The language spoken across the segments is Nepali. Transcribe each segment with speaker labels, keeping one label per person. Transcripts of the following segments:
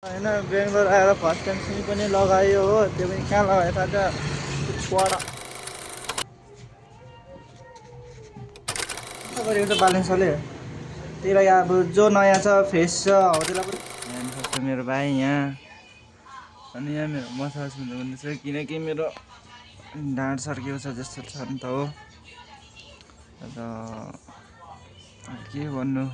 Speaker 1: होइन बेङ्गलोर आएर फर्स्ट टाइम सिमी पनि लगायो हो, त्यो पनि कहाँ लगायो थाहा छ? पढा गरेको छ बालेन्सले। त्यही लागि अब जो नयाँ छ फ्रेस छ हो त्यसलाई पनि ध्यान सक्छ मेरो भाइ यहाँ। अनि यहाँ मेरो मसाज हुँदैछ किनकि मेरो ढाँड सर्किएको छ जस्तो छ नि त हो। र के भन्नु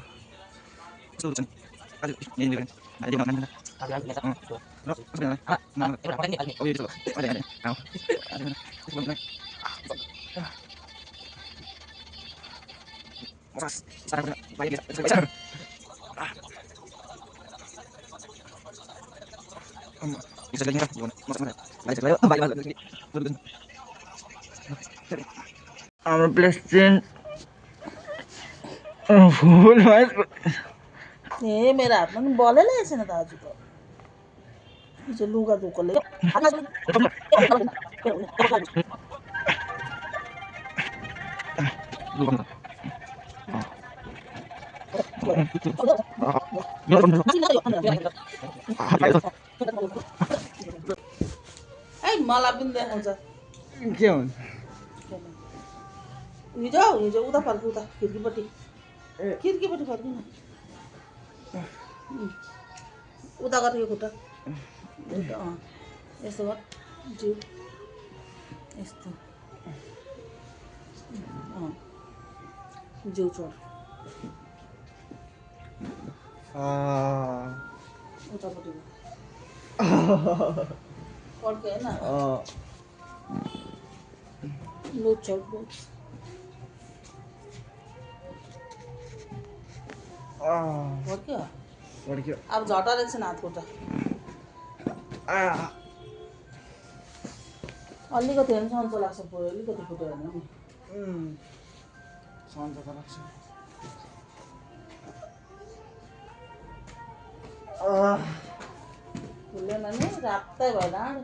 Speaker 1: हाम्रो प्लेस चेन्ज फुल
Speaker 2: ए मेरो हातमा पनि बलै लागेको छैन त आज त हिजो लुगा धोकोले ए मलाई पनि देखाउँछ
Speaker 1: के हुन्छ
Speaker 2: हिजो हिजो उता फर्क उता खिड्कीपट्टि फर्किन उता गरेको खुट्टा यस्तो गर जिउ यस्तो जिउ चोर उतापट्टि फर्क्यो होइन लुज छ लुज फर्क्यो अब झटा रहेछ हात खुट्टा अलिकति हेर्नु सन्चो लाग्छ पुरै अलिकति फुट्यो भने
Speaker 1: सन्चो त लाग्छ
Speaker 2: फुलेन नि रातै भयो डाँड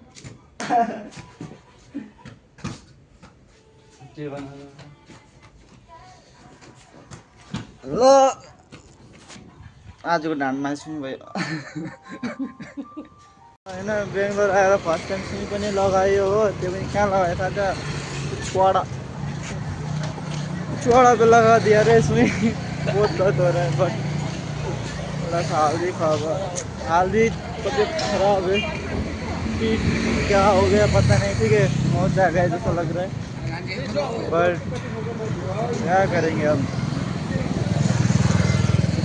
Speaker 1: ल आजको ढाँड मासुङ भयो होइन बेङ्गलोर आएर फर्स्ट टाइम सिमी पनि लगायो हो, त्यो पनि कहाँ लगायो थाहा छ? चुवाड़ा पे लगा दिया रे इसमें बहुत दर्द हो रहा है बट थोड़ा सा हल्दी तबीयत खराब है कि क्या हो गया पता नहीं। ठीक है मौत आ गया जैसा लग रहा है पर क्या करेंगे अब।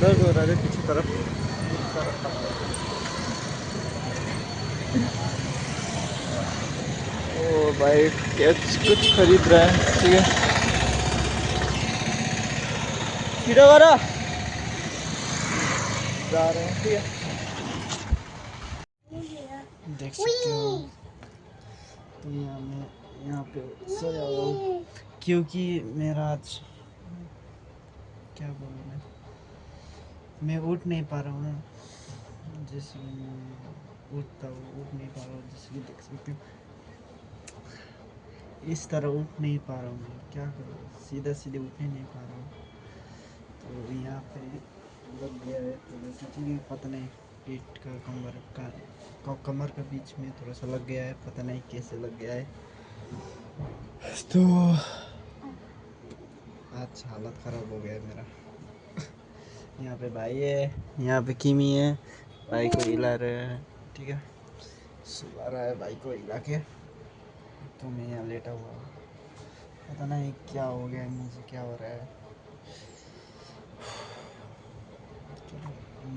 Speaker 1: दर्द हो रहा है पीछे तरफ ओ भाई कुछ खरीद रहा है। ठीक है सीधा करा जा रहे हैं। ठीक है देख सकते हो मैं यहाँ पे सोया हुआ हूँ क्योंकि मेरा आज क्या बोलूँ मैं उठ नहीं पा रहा हूँ ना, जैसे उठता हूँ उठ नहीं पा रहा हूँ, जैसे कि देख सकते हो इस तरह उठ नहीं पा रहा हूँ मैं, क्या करूँ सीधे उठ नहीं पा रहा हूँ। तो यहाँ पे लग गया है थोड़ा सा, ठीक है पता नहीं पेट का कमर का बीच में थोड़ा सा लग गया है, पता नहीं कैसे लग गया है। तो आज हालत ख़राब हो गया है मेरा। यहाँ पे भाई है, यहाँ पे किमी है, भाई को हिला रहे हैं। ठीक है सुला रहा है भाई को हिला के, तो मैं यहाँ लेटा हुआ हूँ, पता नहीं क्या हो गया है मुझे, क्या हो रहा है।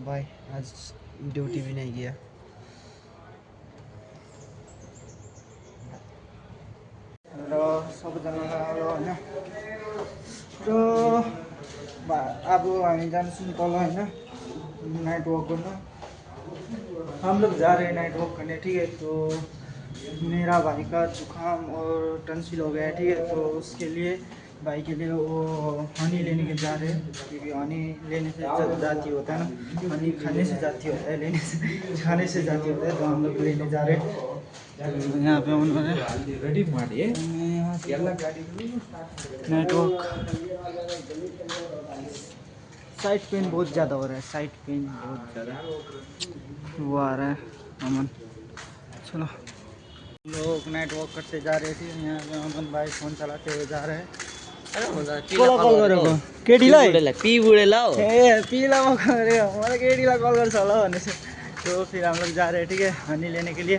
Speaker 1: बाय आज ड्यूटी भी नहीं गया। र सबैजनालाई होइन र अब हामी जान्छौँ तल होइन नाइट वॉक करना। हम लोग जा रहे हैं नाइट वॉक करने। ठीक है तो मेरा भाई का जुकाम और टंसिल हो गया है। ठीक है तो उसके लिए भाई के लिए वो हनी लेने के जा रहे हैं, क्योंकि हनी लेने से जाती होता है ना, हनी खाने से जाती होता है, लेने से खाने से जाती होता है। तो हम लोग लेने जा रहे हैं। यहाँ पे उन्होंने रेडी ಮಾಡಿए नेटवर्क साइड पेन बहुत ज़्यादा हो रहा है, साइड पेन बहुत ज़्यादा वो आ रहा है। अमन चलो, लोग नाइट वॉक करते जा रहे थे, यहाँ पे अमन भाई फ़ोन चलाते हुए जा रहे हैं। कसलाई कल गरेको? केटीलाई?
Speaker 3: पी बुढेला हो
Speaker 1: ए पीला म गरेको, मलाई केटीलाई कल गर्छ होला भन्ने चाहिँ। तो फिर हम लोग जा रहे हैं, ठीक है, हनी लेने के लिए।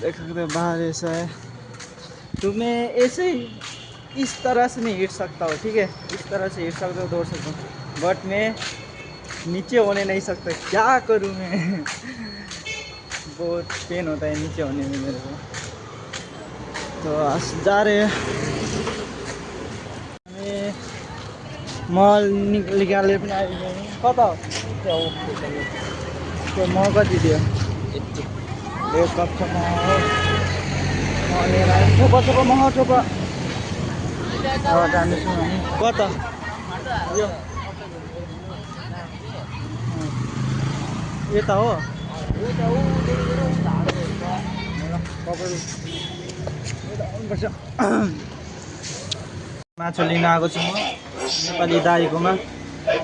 Speaker 1: देख सकते हो बाहर ऐसा है, तो मैं ऐसे ही इस तरह से नहीं हिट सकता हूँ, ठीक है, इस तरह से हिट सकता हूँ, दौड़ सकता हूँ, बट मैं नीचे होने नहीं सकता। क्या करूँ मैं बहुत पेन होता है नीचे होने में मेरे को। तो आज जा रहे हैं हमें मल निकाले पनि आइदियो कता हो त्यो मल कति दियो? एक कप छ मह लिएर आयो। थोपा थोपा मह थोपा जाँदैछौँ हामी। कता यो यता हो? आउनुपर्छ। माछा लिन आएको छु म नेपाली दाईकोमा।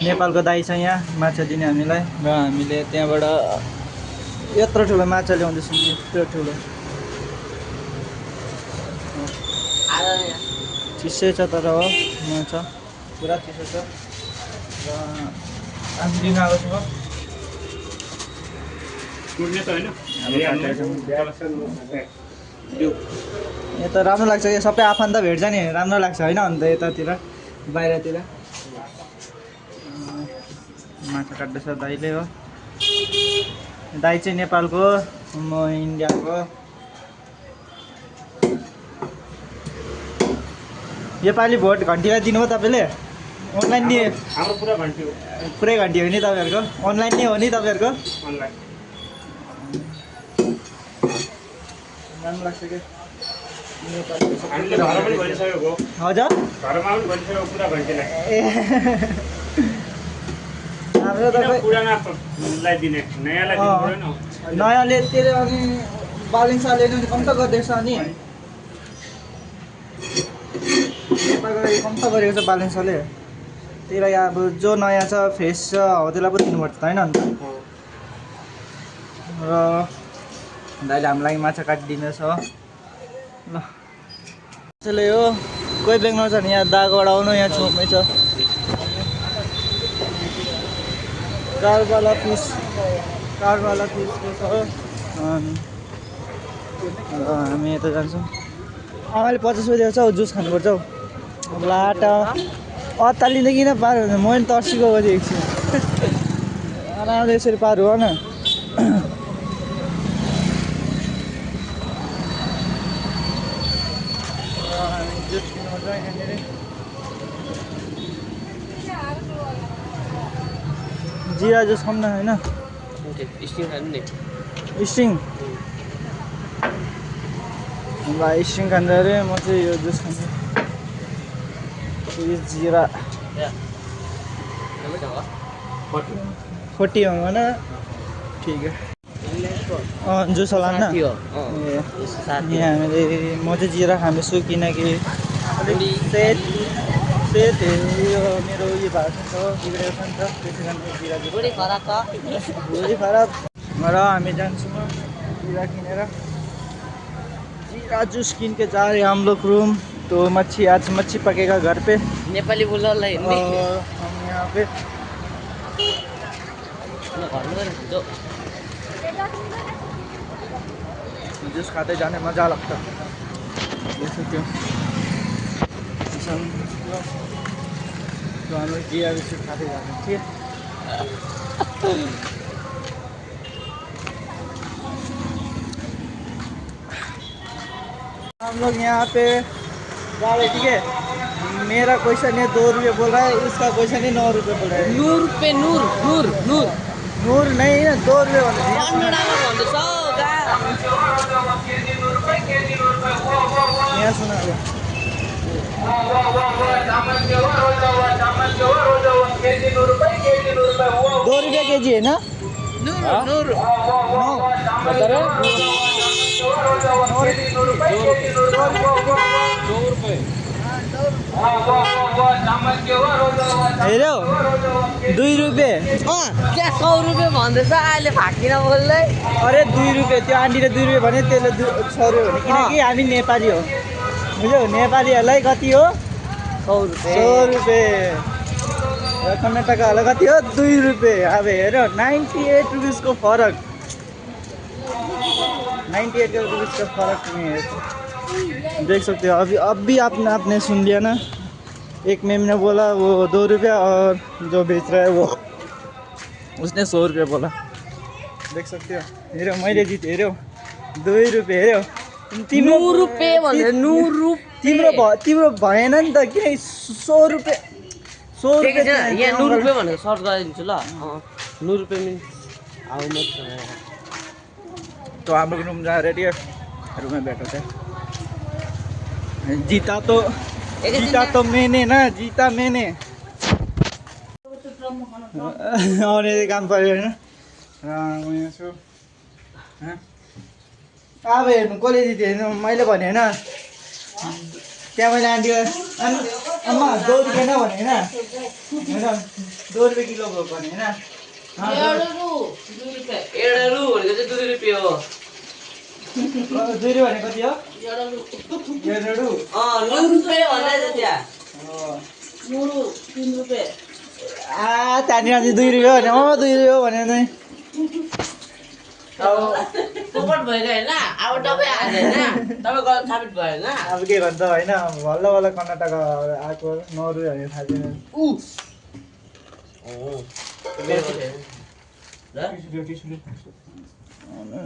Speaker 1: नेपालको दाई छ यहाँ माछा दिने हामीलाई, र हामीले त्यहाँबाट यत्रो ठुलो माछा ल्याउँदैछौँ, यत्रो ठुलो। चिसै छ तर हो माछा, पुरा चिसो छ। र आज लिन आएको छु म। यो त राम्रो लाग्छ, यो सबै आफन्त भेट्छ नि, राम्रो लाग्छ होइन? अन्त यतातिर बाहिरतिर माछा काट्दैछ दाइले हो। दाइ चाहिँ नेपालको, म इन्डियाको। योपालि भोट घन्टीलाई दिनुभयो तपाईँले? अनलाइन नि?
Speaker 4: हाम्रो पुरा घन्टी हो।
Speaker 1: पुरै घन्टी हो नि तपाईँहरूको? अनलाइन नै हो नि तपाईँहरूको?
Speaker 4: अनलाइन
Speaker 1: राम्रो लाग्छ क्या
Speaker 4: हामीले घर पनि भनिसकेको,
Speaker 1: हजुर
Speaker 4: घरमा पनि भनिसकेको पुरा घन्टीलाई।
Speaker 1: ए हाम्रो तपाईँ
Speaker 4: पुरानालाई दिने, नयाँलाई दिनु परेन।
Speaker 1: नयाँले त्यसले अनि बालिन्साले नि कम त गर्दैछ नि, नेपालको लागि कम त गरेको छ बालिन्साले। त्यही लागि अब जो नयाँ छ फ्रेस छ हो त्यसलाई पो दिनुपर्छ होइन? अन्त र दाइले हाम्रो लागि माछा काटिदिँदैछ हो। ल त्यसले हो, कोही बेग्न छ भने यहाँ दागबाट आउनु, यहाँ छेउमै छ कारवाला फिसको छ। हामी यता जान्छौँ। आमाले 50 रुपियाँ दिएको छ हौ, जुस खानुपर्छ हौ। लाटा अत्तालिँदै किन पार हुन्छ? म पनि तर्सिको गरिदिएको छु। आरामले यसरी पार हो न। हामी जुस किन्नुपर्छ यहाँनिर। जिरा जुस खाऊँ न होइन?
Speaker 3: स्टिङ खानु नि।
Speaker 1: स्टिङ भाइ, स्टिङ खान्छ अरे, म चाहिँ यो जुस खान्छु। यो जिरा 40 हो ना? ठीक है। जुस होला न? यहाँ हामीले म चाहिँ जिरा खाँदैछु किनकि अलिक सेट यो मेरो उयो भएको छ, बिग्रेको छ नि त, त्यसै कारण जिरा जुस भुँडी खराब। र हामी जान्छौँ जिरा किनेर। जिरा जुस किन के जा रहे हम लोग रूम। तो मच्छी, आज मच्छी पकेगा घर पे।
Speaker 3: नेपाली बोल्नलाई हिन्दी।
Speaker 1: और हम यहाँ पे जुस खाते जाने मज़ा लगता है। देख सकते हो तो हम लोग जिया बिस्कुट खाते जा रहे हैं, ठीक है। हम लोग यहाँ पे जा रहे, ठीक है। मेरा क्वेश्चन है 2 रुपये बोल रहा है, इसका क्वेश्चन है 9 रुपये बोल रहा है।
Speaker 3: नूर पे नूर नूर नूर
Speaker 1: नूर नहीं है, 2 रुपये बोल रहे हैं। यहाँ सुना 2 रुपये केजी है ना?
Speaker 3: नूर नूर
Speaker 1: हेऱ्यौ 2 रुपियाँ
Speaker 3: क्या 100 रुपियाँ भन्दैछ अहिले फाकिन बोल्दै
Speaker 1: अरे 2 रुपियाँ त्यो आन्टीले 2 रुपियाँ भने त्यसले 100 रुपियाँ भने किनकि हामी नेपाली हो बुझ्यौ नेपालीहरूलाई कति हो
Speaker 3: 100
Speaker 1: 100 रुपियाँ र कर्नाटकहरूलाई कति हो 2 रुपियाँ अब हेऱ्यौ 98 रुपिसको फरक 98 रुपीस का फर्क नहीं है देख सकते हो अभी आपने आपने सुन लिया ना एक मैम ने बोला वो 2 रुपया और जो बेच रहा है वो उसने 100 रुपया बोला देख सकते हो हेऱ्यौ मैले जिते हेऱ्यौ 2 रुपियाँ हेऱ्यौ तिम्रो
Speaker 3: 100 रुपियाँ भन्दै 100 रुपियाँ
Speaker 1: तिम्रो भएन नि त किन 100 रुपियाँ 100 रुपियाँ
Speaker 3: यहाँ 100 रुपियाँ भनेर सर्च गरिदिन्छु ल 100 रुपियाँ मिन्स हाउ मच
Speaker 1: तो हम लोग रूम जा रहे थे रूम में बैठे थे जीता तो मैंने ना जीता मैंने और ये काम पर्यो हैन म यहाँ छु अब हेर्नु कसले जित्यो हेर्नु मैले भने हैन त्यहाँ मैले आन्टीलाई अम्मा 2 रुपियाँ न भने हैन 2 रुपियाँ किलो भयो भने हैन
Speaker 3: एडरु भनेको चाहिँ 2 रुपियाँ हो
Speaker 1: 2 रुपियाँ भने कति हो
Speaker 3: एडरु
Speaker 1: 9
Speaker 3: रुपियाँ भन्दै छ त्यहाँ
Speaker 2: 3 रुपियाँ
Speaker 1: त्यहाँनिर चाहिँ 2 रुपियाँ भने 2 रुपियाँ भने नै
Speaker 3: पोपट भएर होइन अब तपाईँ आएर होइन तपाईँ गलत साबित भयो होइन
Speaker 1: अब के भन्छ होइन बल्ल बल्ल कर्नाटक आएको 9 रुपियाँ भने थाहा छैन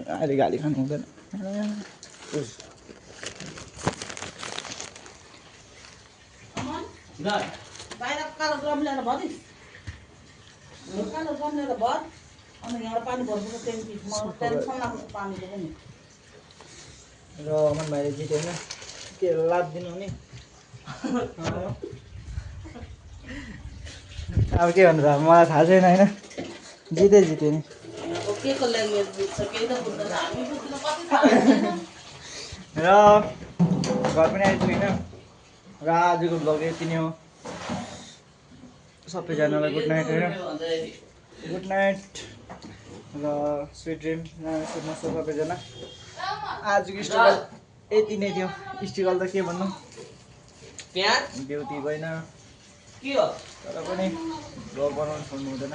Speaker 1: अहिले गाली खानु हुँदैन
Speaker 2: बाहिर कालो ड्रम ल्याएर भरिस् कालो ड्रम ल्याएर भर अनि यहाँबाट पानी भर्नुपर्छ ट्याङ्की टेन्सनमा पानीको पनि
Speaker 1: र अमन भाइले जित्यो होइन के लाद दिनु नि अब के भन्नु मलाई थाहा छैन होइन जित्यो नि
Speaker 2: के को ल्याङ्ग्वेज बुझ्छ केही त बुझ्दैन हामी बुझ्दैन कति थाहा छैन
Speaker 1: र घर पनि आइपुग्यो होइन र आजको भ्लग यति नै हो सबैजनालाई गुड नाइट होइन गुड नाइट र स्विट ड्रिम सुत्नु सबैजना आजको स्ट्रगल यति नै थियो स्ट्रगल त के भन्नु
Speaker 3: प्याज
Speaker 1: ड्युटी गएन
Speaker 3: के हो
Speaker 1: तर पनि भ्लग बनाउनु छोड्नु हुँदैन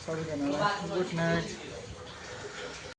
Speaker 1: सबैजनालाई गुड नाइट